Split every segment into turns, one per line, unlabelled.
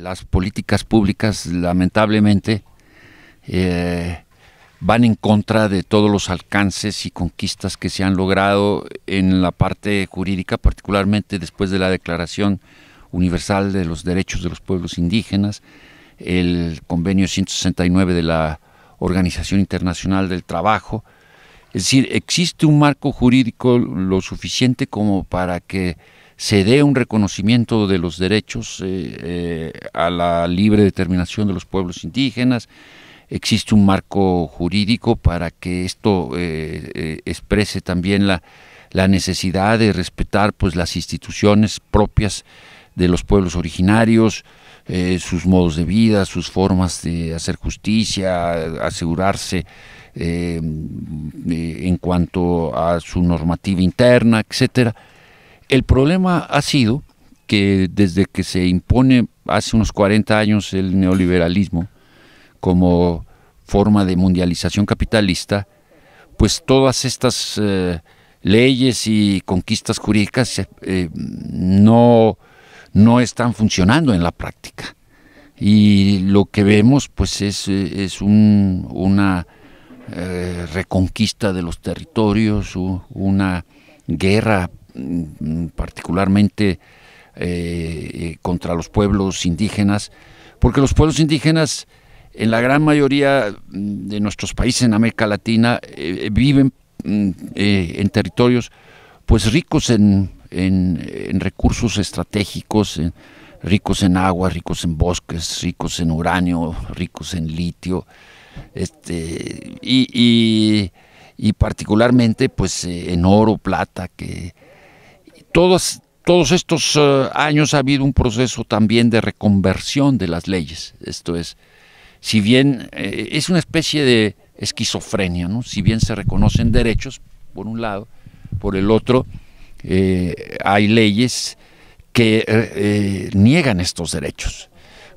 las políticas públicas lamentablemente van en contra de todos los alcances y conquistas que se han logrado en la parte jurídica, particularmente después de la Declaración Universal de los Derechos de los Pueblos Indígenas, el convenio 169 de la Organización Internacional del Trabajo. Es decir, existe un marco jurídico lo suficiente como para que se dé un reconocimiento de los derechos a la libre determinación de los pueblos indígenas. Existe un marco jurídico para que esto exprese también la necesidad de respetar pues las instituciones propias de los pueblos originarios, sus modos de vida, sus formas de hacer justicia, asegurarse en cuanto a su normativa interna, etcétera. El problema ha sido que desde que se impone hace unos 40 años el neoliberalismo como forma de mundialización capitalista, pues todas estas leyes y conquistas jurídicas no están funcionando en la práctica. Y lo que vemos pues es una reconquista de los territorios, una guerra particularmente contra los pueblos indígenas, porque los pueblos indígenas en la gran mayoría de nuestros países en América Latina viven en territorios pues ricos en recursos estratégicos, ricos en agua, ricos en bosques, ricos en uranio, ricos en litio, y particularmente pues en oro, plata, que todos estos años ha habido un proceso también de reconversión de las leyes. Esto es, si bien es una especie de esquizofrenia, ¿no? Si bien se reconocen derechos por un lado, por el otro hay leyes que niegan estos derechos.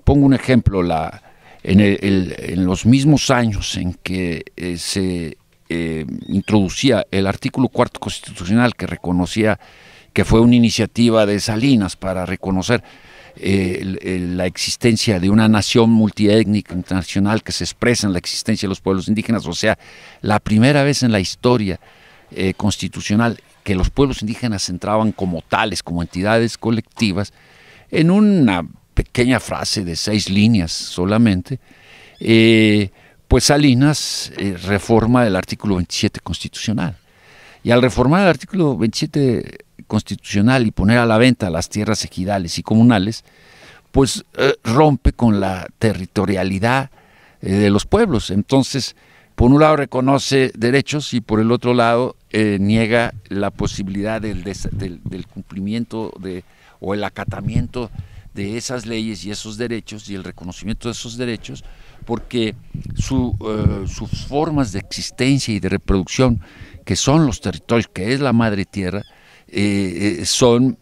Pongo un ejemplo, en los mismos años en que se introducía el artículo 4 constitucional que reconocía que fue una iniciativa de Salinas para reconocer la existencia de una nación multiétnica internacional que se expresa en la existencia de los pueblos indígenas, o sea, la primera vez en la historia constitucional que los pueblos indígenas entraban como tales, como entidades colectivas, en una pequeña frase de 6 líneas solamente, pues Salinas reforma el artículo 27 constitucional. Y al reformar el artículo 27 constitucional y poner a la venta las tierras ejidales y comunales, pues rompe con la territorialidad de los pueblos. Entonces, por un lado reconoce derechos y por el otro lado niega la posibilidad del cumplimiento o el acatamiento de esas leyes y esos derechos y el reconocimiento de esos derechos, porque sus formas de existencia y de reproducción, que son los territorios, que es la madre tierra, son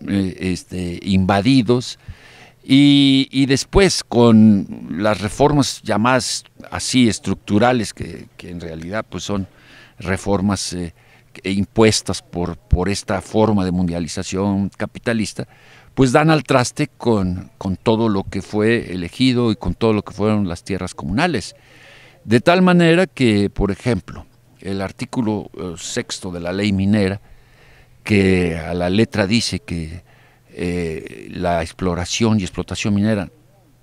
invadidos, y después con las reformas llamadas así estructurales, que en realidad pues son reformas impuestas por esta forma de mundialización capitalista, pues dan al traste con todo lo que fue elegido y con todo lo que fueron las tierras comunales. De tal manera que, por ejemplo, el artículo 6 de la ley minera, que a la letra dice que la exploración y explotación minera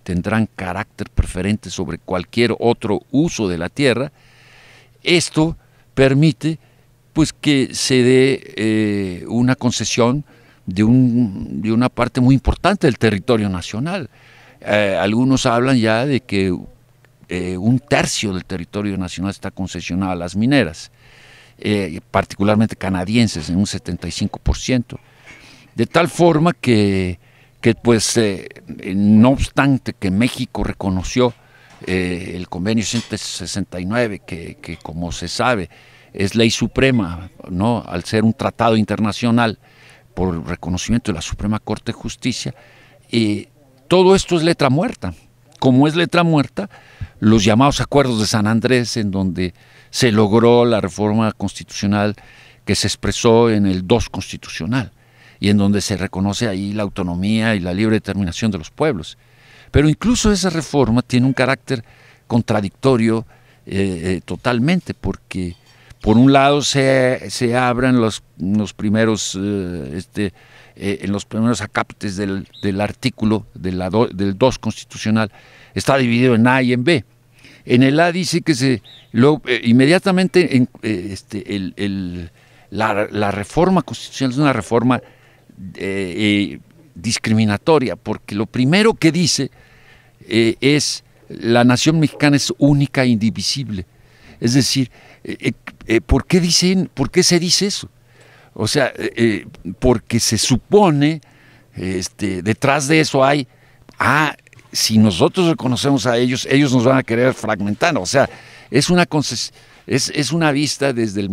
tendrán carácter preferente sobre cualquier otro uso de la tierra, esto permite pues que se dé una concesión de una parte muy importante del territorio nacional. Algunos hablan ya de que 1/3 del territorio nacional está concesionado a las mineras, particularmente canadienses, en un 75%. De tal forma que pues, no obstante que México reconoció el convenio 169, que como se sabe es ley suprema, ¿no?, al ser un tratado internacional por reconocimiento de la Suprema Corte de Justicia, todo esto es letra muerta. Como es letra muerta, los llamados acuerdos de San Andrés, en donde se logró la reforma constitucional que se expresó en el 2 constitucional, y en donde se reconoce ahí la autonomía y la libre determinación de los pueblos. Pero incluso esa reforma tiene un carácter contradictorio totalmente, porque por un lado se abran los primeros en los primeros acápites del artículo del 2 constitucional, está dividido en A y en B. En el A dice que inmediatamente la reforma constitucional es una reforma discriminatoria, porque lo primero que dice es: la nación mexicana es única e indivisible. Es decir, ¿por qué se dice eso? O sea, porque se supone, detrás de eso hay, si nosotros reconocemos a ellos, ellos nos van a querer fragmentar. O sea, es una vista desde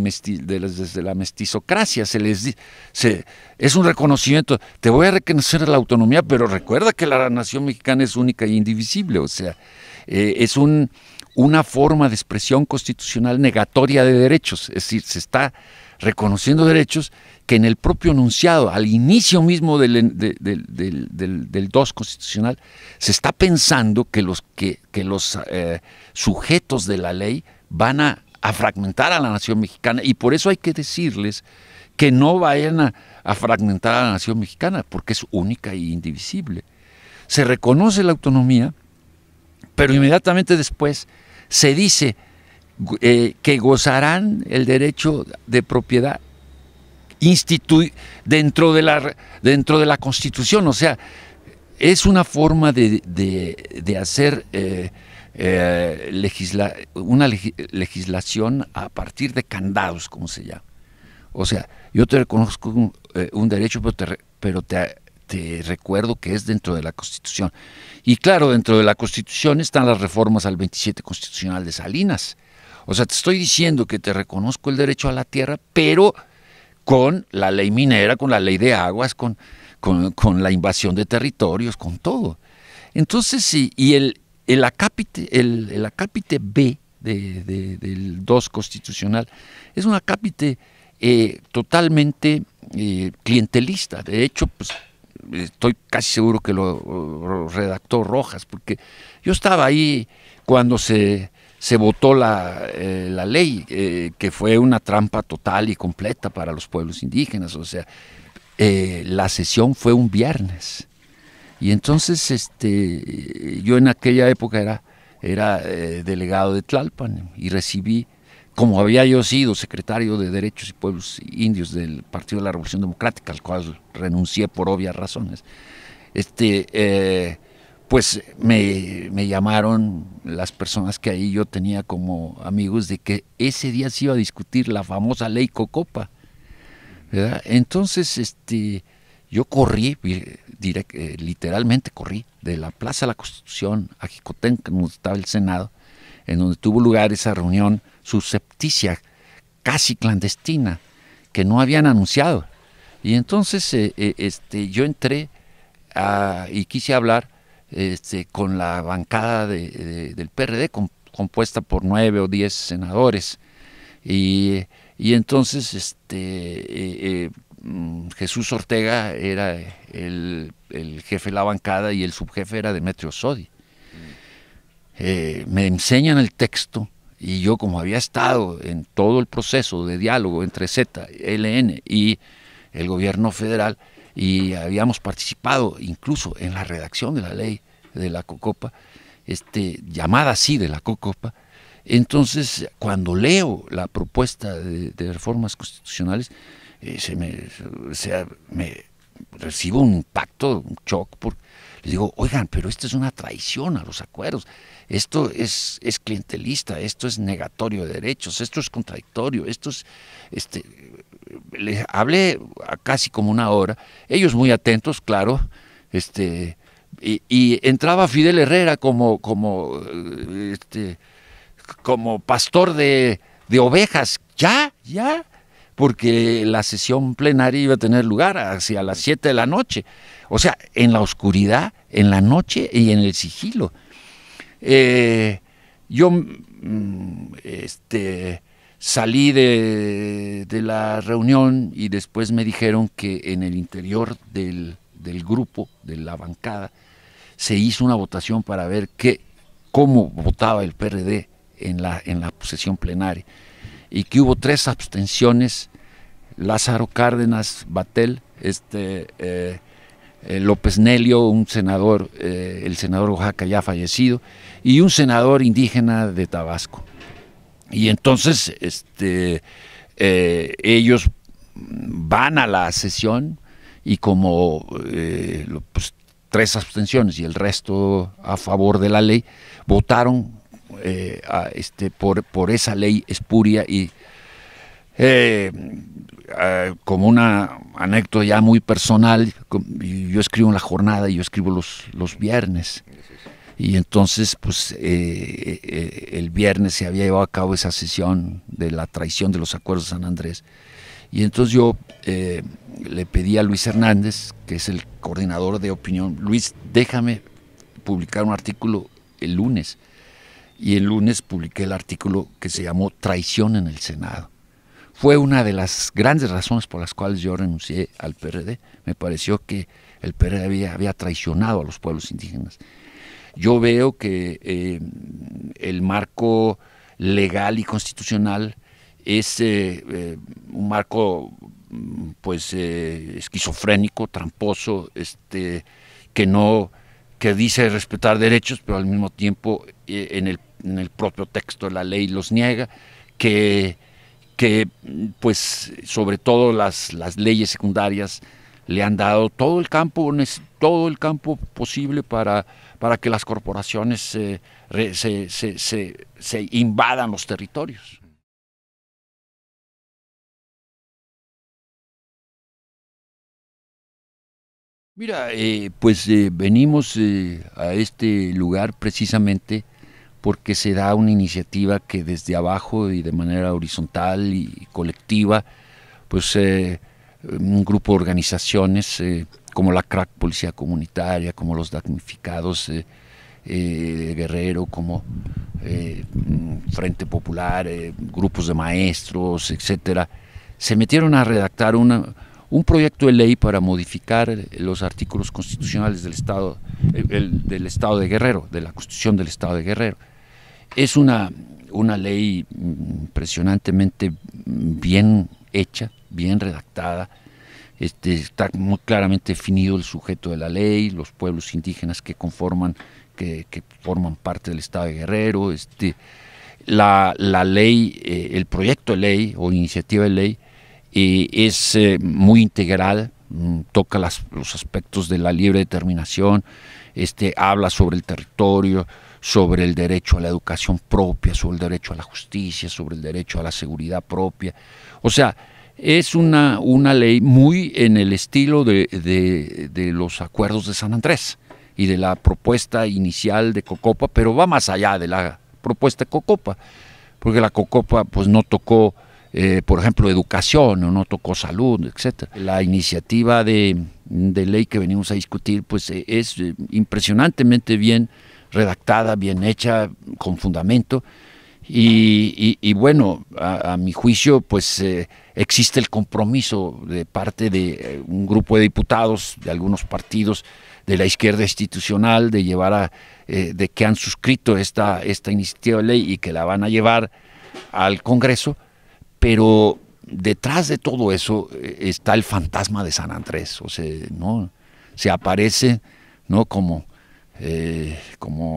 la mestizocracia. Es un reconocimiento. Te voy a reconocer la autonomía, pero recuerda que la nación mexicana es única e indivisible. O sea, es una forma de expresión constitucional negatoria de derechos. Es decir, se está reconociendo derechos que en el propio enunciado, al inicio mismo del 2 constitucional, se está pensando que los sujetos de la ley van a fragmentar a la nación mexicana, y por eso hay que decirles que no vayan a fragmentar a la nación mexicana, porque es única e indivisible. Se reconoce la autonomía, pero inmediatamente después se dice que gozarán el derecho de propiedad dentro de la Constitución. O sea, es una forma de hacer una legislación a partir de candados, como se llama. O sea, yo te reconozco un derecho, pero te recuerdo que es dentro de la Constitución. Y claro, dentro de la Constitución están las reformas al 27 constitucional de Salinas. O sea, te estoy diciendo que te reconozco el derecho a la tierra, pero con la ley minera, con la ley de aguas, con la invasión de territorios, con todo. Entonces, sí, y el acápite B del 2 constitucional es un acápite totalmente clientelista. De hecho, pues estoy casi seguro que lo redactó Rojas, porque yo estaba ahí cuando se votó la ley, que fue una trampa total y completa para los pueblos indígenas. O sea, la sesión fue un viernes, y entonces yo en aquella época era delegado de Tlalpan, y recibí, como había yo sido secretario de Derechos y Pueblos Indios del Partido de la Revolución Democrática, al cual renuncié por obvias razones, pues me llamaron las personas que ahí yo tenía como amigos, de que ese día se iba a discutir la famosa ley Cocopa, ¿verdad? Entonces yo corrí, literalmente corrí de la Plaza de la Constitución a Jicotenca, donde estaba el Senado, en donde tuvo lugar esa reunión subsepticia, casi clandestina, que no habían anunciado. Y entonces yo entré y quise hablar con la bancada del PRD, compuesta por 9 o 10 senadores, y entonces Jesús Ortega era el jefe de la bancada, y el subjefe era Demetrio Sodi. Me enseñan el texto, y yo, como había estado en todo el proceso de diálogo entre ZLN y el gobierno federal, y habíamos participado incluso en la redacción de la ley de la Cocopa, llamada así de la Cocopa, entonces cuando leo la propuesta de reformas constitucionales, me recibo un impacto, un shock, porque les digo: oigan, pero esto es una traición a los acuerdos, esto es clientelista, esto es negatorio de derechos, esto es contradictorio, esto es les hablé casi como una hora, ellos muy atentos, claro, y entraba Fidel Herrera como pastor de ovejas, ya, porque la sesión plenaria iba a tener lugar hacia las 7 de la noche, o sea, en la oscuridad, en la noche y en el sigilo. Yo salí de la reunión, y después me dijeron que en el interior del grupo, de la bancada, se hizo una votación para ver cómo votaba el PRD en la sesión plenaria, y que hubo 3 abstenciones: Lázaro Cárdenas Batel, López Nelio, un senador, el senador de Oaxaca ya fallecido, y un senador indígena de Tabasco. Y entonces ellos van a la sesión, y como pues, 3 abstenciones y el resto a favor de la ley, votaron por esa ley espuria. Y como una anécdota ya muy personal, yo escribo en La Jornada y yo escribo los viernes. Y entonces, pues, el viernes se había llevado a cabo esa sesión de la traición de los acuerdos de San Andrés. Y entonces yo le pedí a Luis Hernández, que es el coordinador de opinión: Luis, déjame publicar un artículo el lunes. Y el lunes publiqué el artículo que se llamó Traición en el Senado. Fue una de las grandes razones por las cuales yo renuncié al PRD. Me pareció que el PRD había traicionado a los pueblos indígenas. Yo veo que el marco legal y constitucional es un marco pues esquizofrénico, tramposo, que dice respetar derechos, pero al mismo tiempo en el propio texto de la ley los niega, que pues sobre todo las leyes secundarias le han dado todo el campo posible para que las corporaciones se invadan los territorios. Mira, pues venimos a este lugar precisamente porque se da una iniciativa que desde abajo y de manera horizontal y colectiva, pues un grupo de organizaciones como la CRAC Policía Comunitaria, como los damnificados de Guerrero, como Frente Popular, grupos de maestros, etcétera, se metieron a redactar un proyecto de ley para modificar los artículos constitucionales del Estado de Guerrero, de la Constitución del Estado de Guerrero. Es una ley impresionantemente bien hecha, bien redactada. Está muy claramente definido el sujeto de la ley, los pueblos indígenas que forman parte del Estado de Guerrero. La ley, el proyecto de ley o iniciativa de ley es muy integral, toca los aspectos de la libre determinación, habla sobre el territorio, sobre el derecho a la educación propia, sobre el derecho a la justicia, sobre el derecho a la seguridad propia. O sea, es una ley muy en el estilo de los acuerdos de San Andrés y de la propuesta inicial de Cocopa, pero va más allá de la propuesta de Cocopa, porque la Cocopa pues no tocó, por ejemplo, educación, o no tocó salud, etcétera. La iniciativa de ley que venimos a discutir pues es impresionantemente bien redactada, bien hecha, con fundamento, y bueno, a mi juicio pues existe el compromiso de parte de un grupo de diputados de algunos partidos de la izquierda institucional de llevar de que han suscrito esta iniciativa de ley y que la van a llevar al Congreso, pero detrás de todo eso está el fantasma de San Andrés. O sea, ¿no? Se aparece, ¿no? Como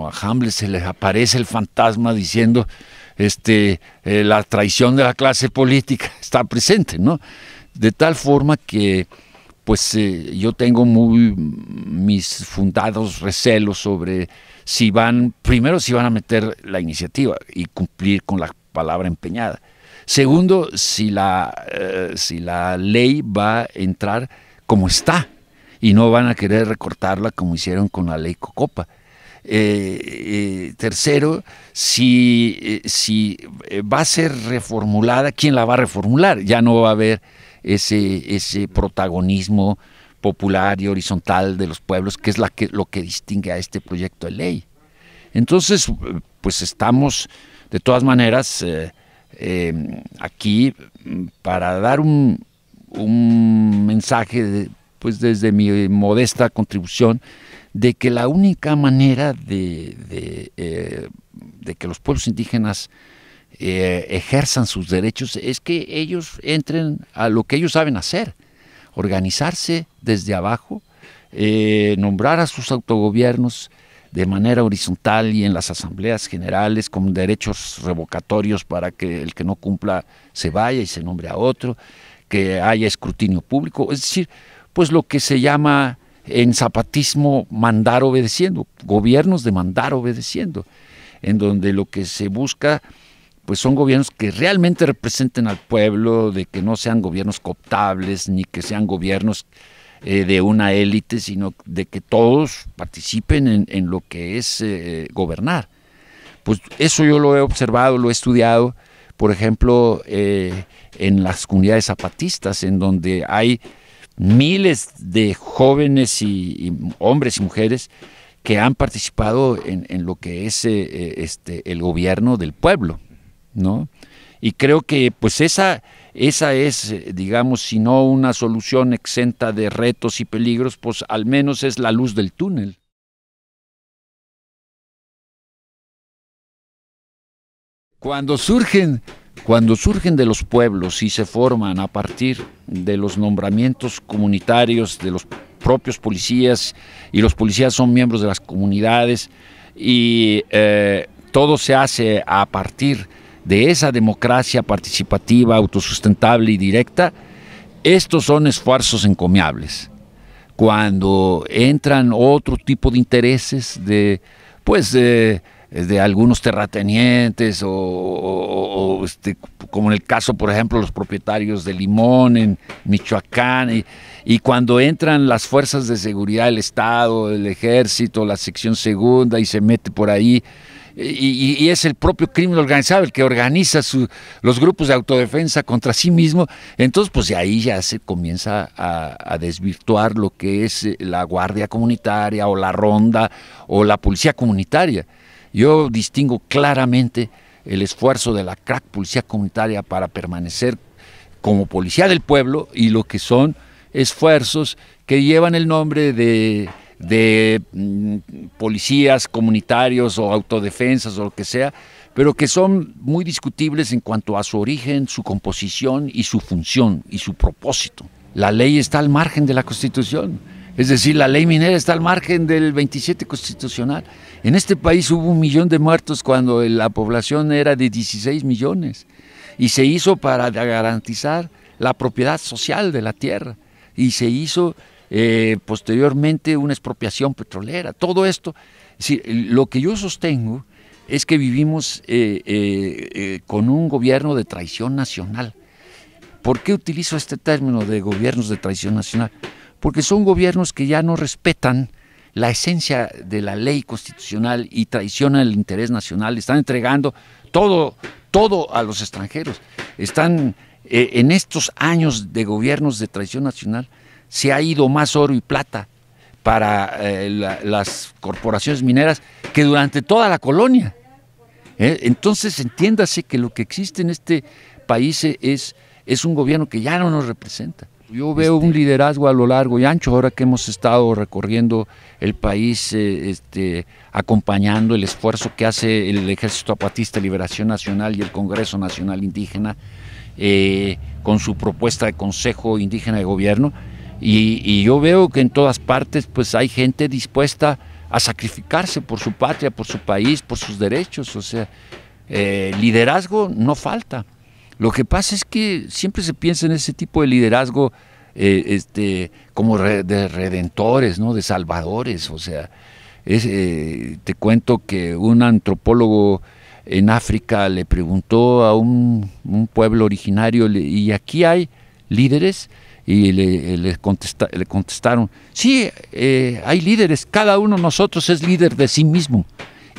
a Hamlet se le aparece el fantasma diciendo la traición de la clase política está presente, ¿no? De tal forma que pues yo tengo mis fundados recelos sobre primero si van a meter la iniciativa y cumplir con la palabra empeñada. Segundo, si la ley va a entrar como está y no van a querer recortarla como hicieron con la ley Cocopa. Tercero, si va a ser reformulada, ¿quién la va a reformular? Ya no va a haber ese protagonismo popular y horizontal de los pueblos, que es lo que distingue a este proyecto de ley. Entonces, pues estamos, de todas maneras, aquí para dar un mensaje, pues desde mi modesta contribución, de que la única manera de que los pueblos indígenas ejerzan sus derechos es que ellos entren a lo que ellos saben hacer, organizarse desde abajo, nombrar a sus autogobiernos de manera horizontal y en las asambleas generales con derechos revocatorios para que el que no cumpla se vaya y se nombre a otro, que haya escrutinio público, es decir, pues lo que se llama en zapatismo mandar obedeciendo, gobiernos de mandar obedeciendo, en donde lo que se busca pues son gobiernos que realmente representen al pueblo, de que no sean gobiernos cooptables, ni que sean gobiernos de una élite, sino de que todos participen en lo que es gobernar. Pues eso yo lo he observado, lo he estudiado, por ejemplo, en las comunidades zapatistas, en donde hay miles de jóvenes y hombres y mujeres que han participado en lo que es el gobierno del pueblo, ¿no? Y creo que pues esa es, digamos, si no una solución exenta de retos y peligros, pues al menos es la luz del túnel. Cuando surgen de los pueblos y se forman a partir de los nombramientos comunitarios de los propios policías, y los policías son miembros de las comunidades, y todo se hace a partir de esa democracia participativa, autosustentable y directa, estos son esfuerzos encomiables. Cuando entran otro tipo de intereses de algunos terratenientes como en el caso, por ejemplo, los propietarios de limón en Michoacán, y cuando entran las fuerzas de seguridad del Estado, el Ejército, la sección segunda, y se mete por ahí, y es el propio crimen organizado el que organiza los grupos de autodefensa contra sí mismo, entonces pues de ahí ya se comienza a desvirtuar lo que es la guardia comunitaria o la ronda o la policía comunitaria. Yo distingo claramente el esfuerzo de la crack policía comunitaria para permanecer como policía del pueblo y lo que son esfuerzos que llevan el nombre de policías comunitarios o autodefensas o lo que sea, pero que son muy discutibles en cuanto a su origen, su composición y su función y su propósito. La ley está al margen de la Constitución, es decir, la ley minera está al margen del 27 constitucional. En este país hubo 1 millón de muertos cuando la población era de 16 millones y se hizo para garantizar la propiedad social de la tierra y se hizo posteriormente una expropiación petrolera. Todo esto, es decir, lo que yo sostengo es que vivimos con un gobierno de traición nacional. ¿Por qué utilizo este término de gobiernos de traición nacional? Porque son gobiernos que ya no respetan la esencia de la ley constitucional y traicionan el interés nacional, están entregando todo a los extranjeros. Están en estos años de gobiernos de traición nacional, se ha ido más oro y plata para las corporaciones mineras que durante toda la colonia. Entonces entiéndase que lo que existe en este país es un gobierno que ya no nos representa. Yo veo un liderazgo a lo largo y ancho, ahora que hemos estado recorriendo el país, acompañando el esfuerzo que hace el Ejército Zapatista de Liberación Nacional y el Congreso Nacional Indígena, con su propuesta de Consejo Indígena de Gobierno, y yo veo que en todas partes pues hay gente dispuesta a sacrificarse por su patria, por su país, por sus derechos, o sea, liderazgo no falta. Lo que pasa es que siempre se piensa en ese tipo de liderazgo como de redentores, ¿no? De salvadores. O sea, te cuento que un antropólogo en África le preguntó a un pueblo originario, ¿y aquí hay líderes? Y le contestaron, sí, hay líderes, cada uno de nosotros es líder de sí mismo.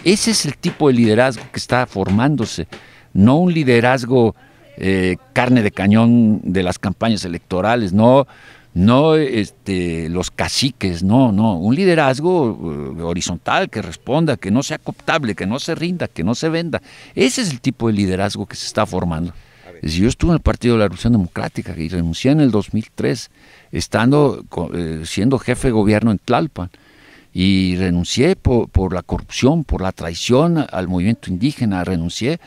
Ese es el tipo de liderazgo que está formándose, no un liderazgo carne de cañón de las campañas electorales, no los caciques, no, un liderazgo horizontal que responda, que no sea cooptable, que no se rinda, que no se venda. Ese es el tipo de liderazgo que se está formando. Yo estuve en el Partido de la Revolución Democrática y renuncié en el 2003, siendo jefe de gobierno en Tlalpan. y renuncié por la corrupción, por la traición al movimiento indígena, renuncié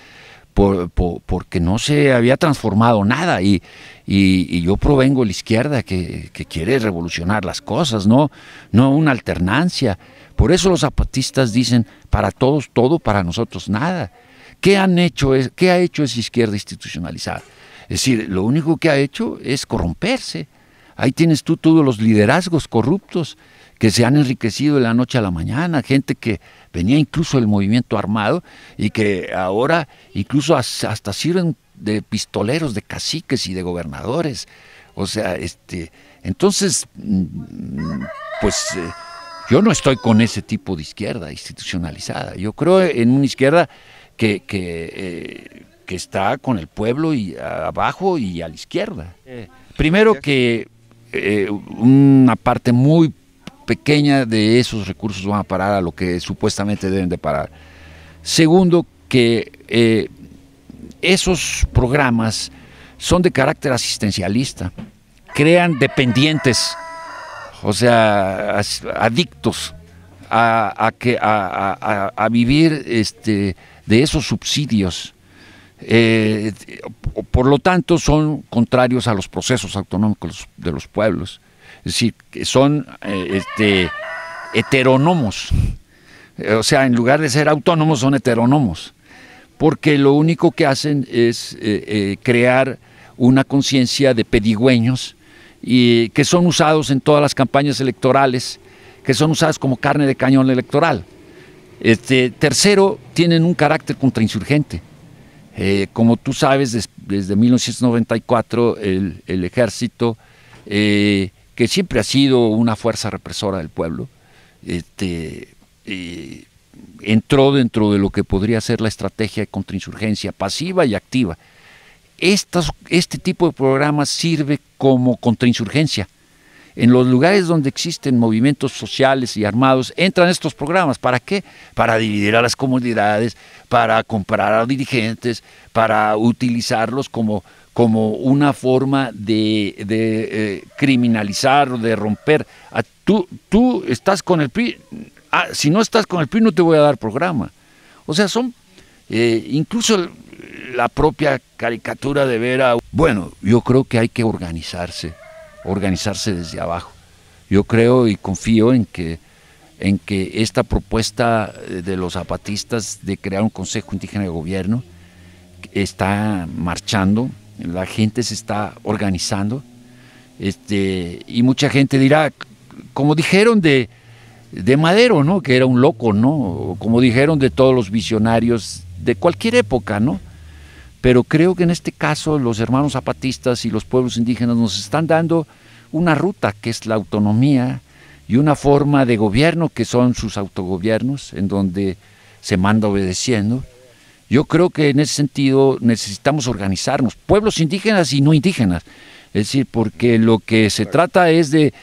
porque no se había transformado nada y yo provengo de la izquierda que quiere revolucionar las cosas, no una alternancia. Por eso los zapatistas dicen, para todos todo, para nosotros nada. ¿Qué ha hecho esa izquierda institucionalizada? Es decir, lo único que ha hecho es corromperse. Ahí tienes tú todos los liderazgos corruptos que se han enriquecido de la noche a la mañana, gente que venía incluso del movimiento armado y que ahora incluso hasta sirven de pistoleros, de caciques y de gobernadores. O sea, entonces, pues yo no estoy con ese tipo de izquierda institucionalizada. Yo creo en una izquierda que está con el pueblo y abajo y a la izquierda. Primero que una parte muy pequeña de esos recursos van a parar a lo que supuestamente deben de parar. Segundo, que esos programas son de carácter asistencialista, crean dependientes, o sea, adictos a vivir de esos subsidios. Por lo tanto, son contrarios a los procesos autonómicos de los pueblos. Es decir, que son heterónomos. O sea, en lugar de ser autónomos, son heterónomos. Porque lo único que hacen es crear una conciencia de pedigüeños y que son usados en todas las campañas electorales, que son usadas como carne de cañón electoral. Tercero, tienen un carácter contrainsurgente. Como tú sabes, desde 1994 el ejército, que siempre ha sido una fuerza represora del pueblo, entró dentro de lo que podría ser la estrategia de contrainsurgencia pasiva y activa. Este tipo de programas sirve como contrainsurgencia. En los lugares donde existen movimientos sociales y armados, entran estos programas. ¿Para qué? Para dividir a las comunidades, para comprar a dirigentes, para utilizarlos como una forma de criminalizar o de romper. Tú estás con el PRI, si no estás con el PRI no te voy a dar programa. O sea, son incluso la propia caricatura de ver a... Bueno, yo creo que hay que organizarse desde abajo. Yo creo y confío en que esta propuesta de los zapatistas de crear un Consejo Indígena de Gobierno está marchando, la gente se está organizando, y mucha gente dirá, como dijeron de Madero, ¿no? Que era un loco, ¿no? O como dijeron de todos los visionarios de cualquier época, ¿no? Pero creo que en este caso los hermanos zapatistas y los pueblos indígenas nos están dando una ruta que es la autonomía y una forma de gobierno que son sus autogobiernos, en donde se manda obedeciendo. Yo creo que en ese sentido necesitamos organizarnos, pueblos indígenas y no indígenas. Es decir, porque lo que se trata es de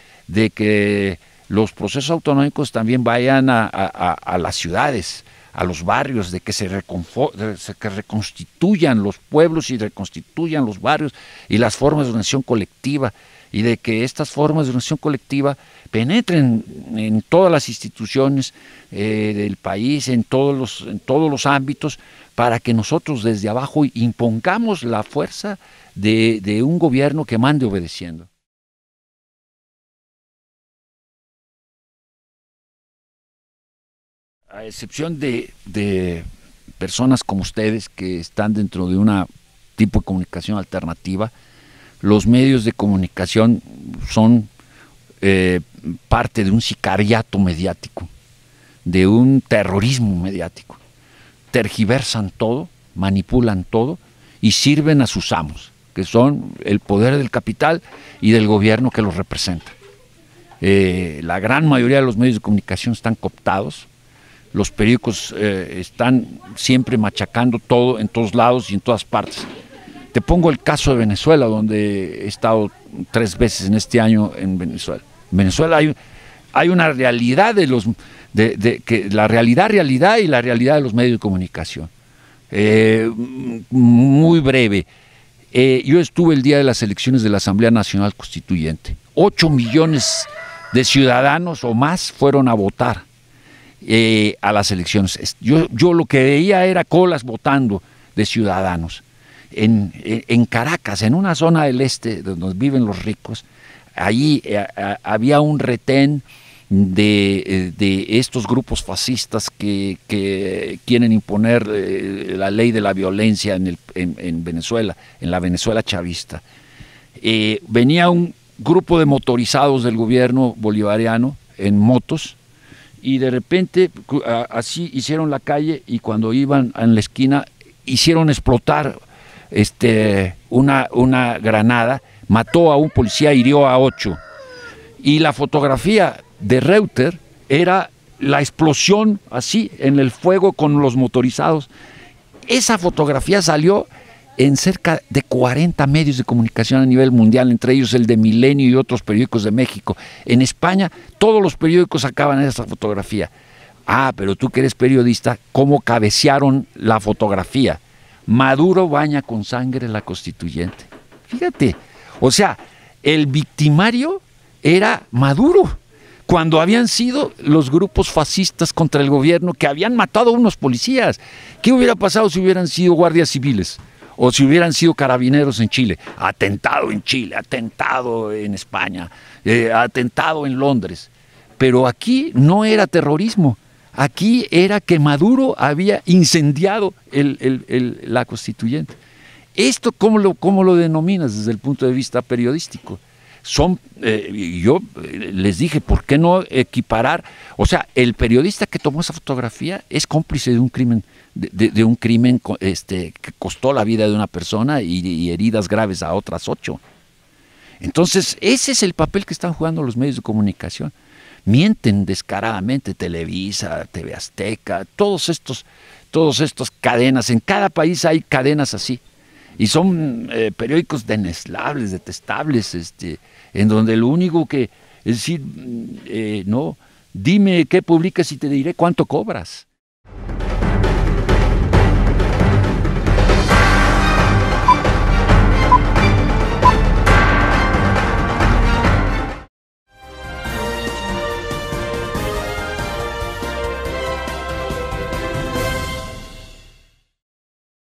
que los procesos autonómicos también vayan a las ciudades, a los barrios, de que se reconstituyan los pueblos y reconstituyan los barrios y las formas de organización colectiva, y de que estas formas de organización colectiva penetren en todas las instituciones del país, en todos los ámbitos, para que nosotros desde abajo impongamos la fuerza de un gobierno que mande obedeciendo. A excepción de personas como ustedes que están dentro de un tipo de comunicación alternativa, los medios de comunicación son parte de un sicariato mediático, de un terrorismo mediático. Tergiversan todo, manipulan todo y sirven a sus amos, que son el poder del capital y del gobierno que los representa. La gran mayoría de los medios de comunicación están cooptados. Los periódicos están siempre machacando todo en todos lados y en todas partes. Te pongo el caso de Venezuela, donde he estado 3 veces en este año en Venezuela. En Venezuela hay una realidad que la realidad y la realidad de los medios de comunicación. Muy breve. Yo estuve el día de las elecciones de la Asamblea Nacional Constituyente. 8 millones de ciudadanos o más fueron a votar a las elecciones. Yo lo que veía era colas votando de ciudadanos. En Caracas, en una zona del este donde viven los ricos, allí había un retén de estos grupos fascistas que quieren imponer la ley de la violencia en Venezuela, en la Venezuela chavista. Venía un grupo de motorizados del gobierno bolivariano en motos y de repente así hicieron la calle y cuando iban en la esquina hicieron explotar una granada, mató a un policía, hirió a 8. Y la fotografía de Reuters era la explosión así en el fuego con los motorizados. Esa fotografía salió en cerca de 40 medios de comunicación a nivel mundial, entre ellos el de Milenio y otros periódicos de México. En España todos los periódicos sacaban esa fotografía. Pero tú que eres periodista, ¿cómo cabecearon la fotografía? Maduro baña con sangre la constituyente. Fíjate, o sea, el victimario era Maduro, cuando habían sido los grupos fascistas contra el gobierno que habían matado a unos policías. ¿Qué hubiera pasado si hubieran sido guardias civiles? O si hubieran sido carabineros en Chile. Atentado en Chile, atentado en España, atentado en Londres. Pero aquí no era terrorismo. Aquí era que Maduro había incendiado la constituyente. ¿Esto cómo lo denominas desde el punto de vista periodístico? Yo les dije, ¿por qué no equiparar? O sea, el periodista que tomó esa fotografía es cómplice de un crimen, de un crimen que costó la vida de una persona y heridas graves a otras 8. Entonces, ese es el papel que están jugando los medios de comunicación. Mienten descaradamente, Televisa, TV Azteca, todos estos cadenas, en cada país hay cadenas así, y son periódicos deneslables, detestables, en donde lo único que, es decir, no, dime qué publicas y te diré cuánto cobras.